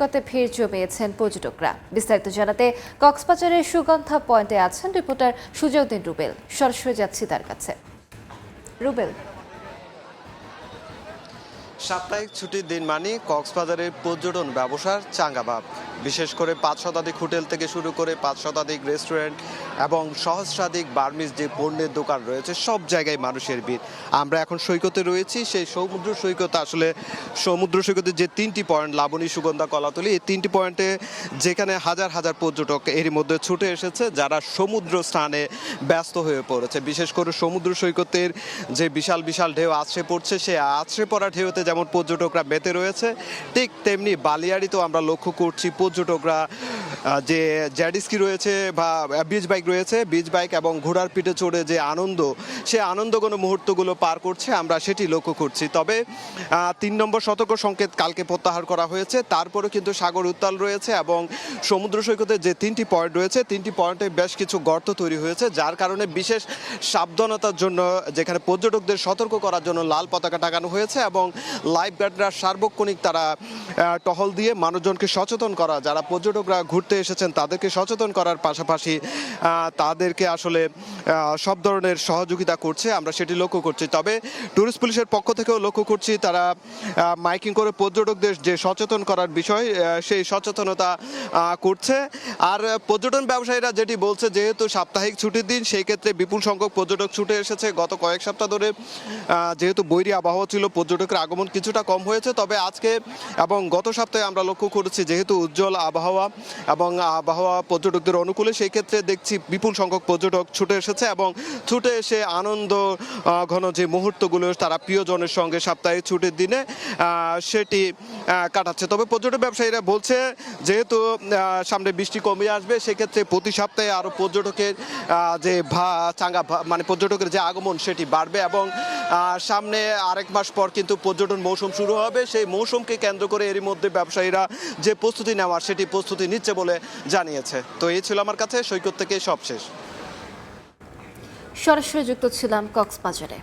কতে ভিড় জমিয়েছেন পর্যটকরা। বিস্তারিত জানাতে কক্সবাজারের সুগন্ধা পয়েন্টে আছেন রিপোর্টার সুজাউদ্দিন রুবেল। সরাসরি যাচ্ছি তার কাছে। রুবেল, সাপ্তাহিক ছুটির দিন মানে কক্সবাজারের পর্যটন ব্যবসার চাঙ্গাভাব। বিশেষ করে 5 শতাধিক হোটেল থেকে শুরু করে 5 শতাধিক রেস্টুরেন্ট এবং সহস্রাধিক বার্মিজ যে পণ্যের দোকান রয়েছে, সব জায়গায় মানুষের ভিড়। আমরা এখন সৈকতে রয়েছি। সেই সমুদ্র সৈকত আসলে সমুদ্র সৈকতের যে 3টি পয়েন্ট লাবণী, সুগন্ধা, কলাতলী, এই 3টি পয়েন্টে যেখানে হাজার হাজার পর্যটক এরই মধ্যে ছুটে এসেছে, যারা সমুদ্র স্নানে ব্যস্ত হয়ে পড়েছে। বিশেষ করে সমুদ্র সৈকতের যে বিশাল বিশাল ঢেউ আছড়ে পড়ছে, সে আছড়ে পড়া ঢেউতে যেমন পর্যটকরা মেতে রয়েছে, ঠিক তেমনি বালিয়াড়িতেও আমরা লক্ষ্য করছি পর্যটকরা যে জেটস্কি রয়েছে বা বিচ বাইক রয়েছে, বিচ বাইক এবং ঘোড়ার পিঠে চড়ে যে আনন্দ, সে আনন্দঘন মুহূর্তগুলো পার করছে, আমরা সেটি লক্ষ্য করছি। তবে 3 নম্বর সতর্ক সংকেত কালকে প্রত্যাহার করা হয়েছে, তারপরেও কিন্তু সাগর উত্তাল রয়েছে এবং সমুদ্র সৈকতের যে 3টি পয়েন্ট রয়েছে, 3টি পয়েন্টে বেশ কিছু গর্ত তৈরি হয়েছে, যার কারণে বিশেষ সাবধানতার জন্য যেখানে পর্যটকদের সতর্ক করার জন্য লাল পতাকা টাঙানো হয়েছে এবং লাইফ গার্ডরা সার্বক্ষণিক তারা টহল দিয়ে মানুষজনকে সচেতন করা, যারা পর্যটকরা ঘুরতে এসেছেন তাদেরকে সচেতন করার পাশাপাশি তাদেরকে আসলে সব ধরনের সহযোগিতা করছে, আমরা সেটি লক্ষ্য করছি। তবে ট্যুরিস্ট পুলিশের পক্ষ থেকেও লক্ষ্য করছি তারা মাইকিং করে পর্যটকদের যে সচেতন করার বিষয়, সেই সচেতনতা করছে। আর পর্যটন ব্যবসায়ীরা যেটি বলছে, যেহেতু সাপ্তাহিক ছুটির দিন, সেই ক্ষেত্রে বিপুল সংখ্যক পর্যটক ছুটে এসেছে। গত কয়েক সপ্তাহ ধরে যেহেতু বৈরী আবহাওয়া ছিল, পর্যটকের আগমন কিছুটা কম হয়েছে। তবে আজকে এবং গত সপ্তাহে আমরা লক্ষ্য করেছি, যেহেতু উজ্জ্বল আবহাওয়া এবং আবহাওয়া পর্যটকদের অনুকূলে, সেই ক্ষেত্রে দেখছি বিপুল সংখ্যক পর্যটক ছুটে এসেছে এবং ছুটে এসে আনন্দ ঘন যে মুহূর্তগুলো তারা প্রিয়জনের সঙ্গে সাপ্তাহিক ছুটির দিনে সেটি কাটাচ্ছে। তবে পর্যটন ব্যবসায়ীরা বলছে, যেহেতু সামনে বৃষ্টি কমে আসবে, সেক্ষেত্রে প্রতি সপ্তাহে আরও পর্যটকের যে মানে পর্যটকের যে আগমন সেটি বাড়বে এবং সামনে আরেক মাস পর কিন্তু পর্যটন মৌসুম শুরু হবে। সেই মৌসুমকে কেন্দ্র করে এরই মধ্যে ব্যবসায়ীরা যে প্রস্তুতি নেওয়ার, সেটি প্রস্তুতি নিচ্ছে বলে জানিয়েছে। তো এই ছিল আমার কাছে সৈকত থেকে সবশেষ। সরাসরি যুক্ত ছিলাম কক্সবাজারে।